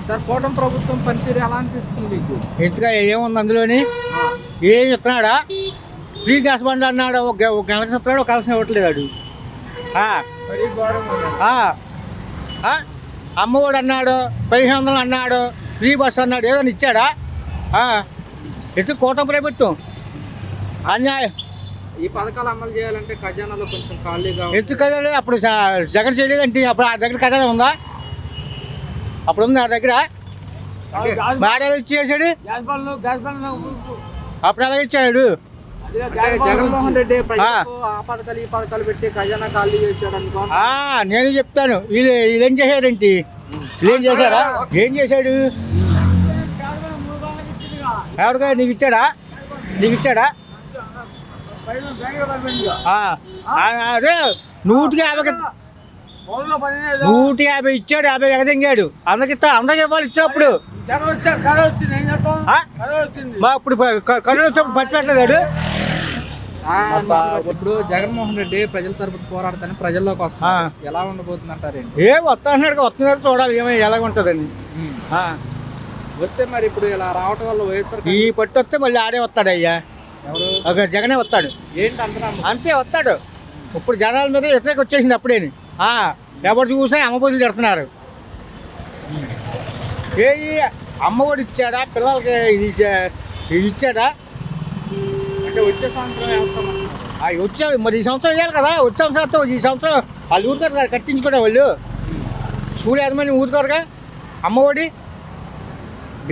Sir కూటమి ప్రభుత్వం పనితీరు ఎలా అనిపిస్తుంది మీకు? ఎంతగా ఏముంది అందులోని? ఏమి ఇస్తున్నాడా? ఫ్రీ గ్యాస్ బండ్ అన్నాడు, ఒక నెలకు ఇస్తున్నాడు, ఒక కలసం ఇవ్వట్లేదు వాడు. మరీ ఘోరంగా ఉంది. అమ్మఒడు అన్నాడు, 1500 అన్నాడు, ఫ్రీ బస్ అన్నాడు, ఏదైనా ఇచ్చాడా? ఎత్తు కూటమి ప్రభుత్వం అన్యాయం. ఈ పథకాలు అమలు చేయాలంటే ఖజానాలో కొంచెం ఖాళీగా ఉంది. ఎత్తు కదా అప్పుడు జగన్ చేయలేదంటే అప్పుడు ఆ దగ్గర ఖజానా ఉందా? అప్పుడు ఉంది ఆ దగ్గర. బాగా ఇచ్చేసాడు, అప్పుడు ఎలా ఇచ్చాడు? అంటే జగన్మోహన్ రెడ్డి ప్రజలకు ఆ పథకాలు ఈ పథకాలు పెట్టి ఖజానా ఖాళీ చేశాడు అనుకో. నేను చెప్తాను, వీళ్ళేం చేశారేంటి? వీళ్ళేం చేశారా? ఏం చేశాడు? ఎవరికా నీకు ఇచ్చాడా? నీకు ఇచ్చాడా? అదే 150 ఇచ్చాడు, 50 ఎగదింగాడు. అందరికి ఇవ్వాలి ఇచ్చినప్పుడు. ఇప్పుడు కరోనా వచ్చినప్పుడు పచ్చిపెట్టలేదాడు. ఇప్పుడు జగన్మోహన్ రెడ్డి ప్రజల తరపున పోరాడతాను ప్రజల్లోకి వస్తున్నారు, ఎలా ఉండబోతుంది అంటారేంటి? వస్తా అన్నాడు, వస్తున్నారు, చూడాలి ఏమైనా ఎలా ఉంటుందని. వస్తే మరి ఇప్పుడు ఇలా రావటం వల్ల వైఎస్ఆర్ ఈ పట్టు వస్తే మళ్ళీ ఆడే వస్తాడు అయ్యా. ఎవరు? జగనే వస్తాడు. ఏంటి అంటున్నా? అంతే వస్తాడు. ఇప్పుడు జనాల మీద వ్యతిరేక వచ్చేసింది అప్పుడేని. ఎవరు చూసినా అమ్మఒడులు తిడుతున్నారు. అమ్మఒడి ఇచ్చాడా? పిల్లలకి ఇది ఇచ్చాడా? అంటే వచ్చే సంవత్సరం వేస్తామన్నారు. వచ్చే మరి ఈ సంవత్సరం వేయాలి కదా. వచ్చే సంవత్సరం ఈ సంవత్సరం వాళ్ళు ఊరుకోరు కదా కట్టించుకోవడం. వాళ్ళు స్కూల్ యాజమాన్యం ఊరుకోరుగా. అమ్మఒడి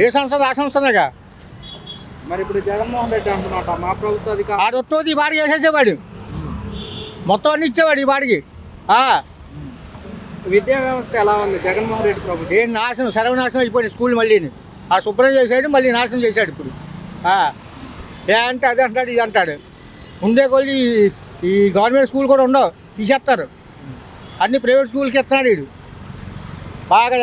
ఏ సంవత్సరం ఆ సంవత్సరమేగా. మరి ఇప్పుడు జగన్మోహన్ రెడ్డి అంటున్నట మా ప్రభుత్వ అధికారులు ఆడొత్తోది ఈ బాడికి వేసేసేవాడు, మొత్తం అన్ని ఇచ్చేవాడు ఈ బాడికి. విద్యా వ్యవస్థ ఎలా ఉంది జగన్మోహన్ రెడ్డి ప్రభుత్వం? ఏం నాశనం, సర్వనాశనం అయిపోయింది స్కూల్. మళ్ళీ శుభ్రం చేశాడు, మళ్ళీ నాశనం చేశాడు. ఇప్పుడు అంటే అది అంటాడు, ఇది అంటాడు. ఉండే కొద్ది ఈ గవర్నమెంట్ స్కూల్ కూడా ఉండవు, తీసేస్తారు. అన్ని ప్రైవేట్ స్కూల్కి ఇస్తున్నాడు వీడు బాగా.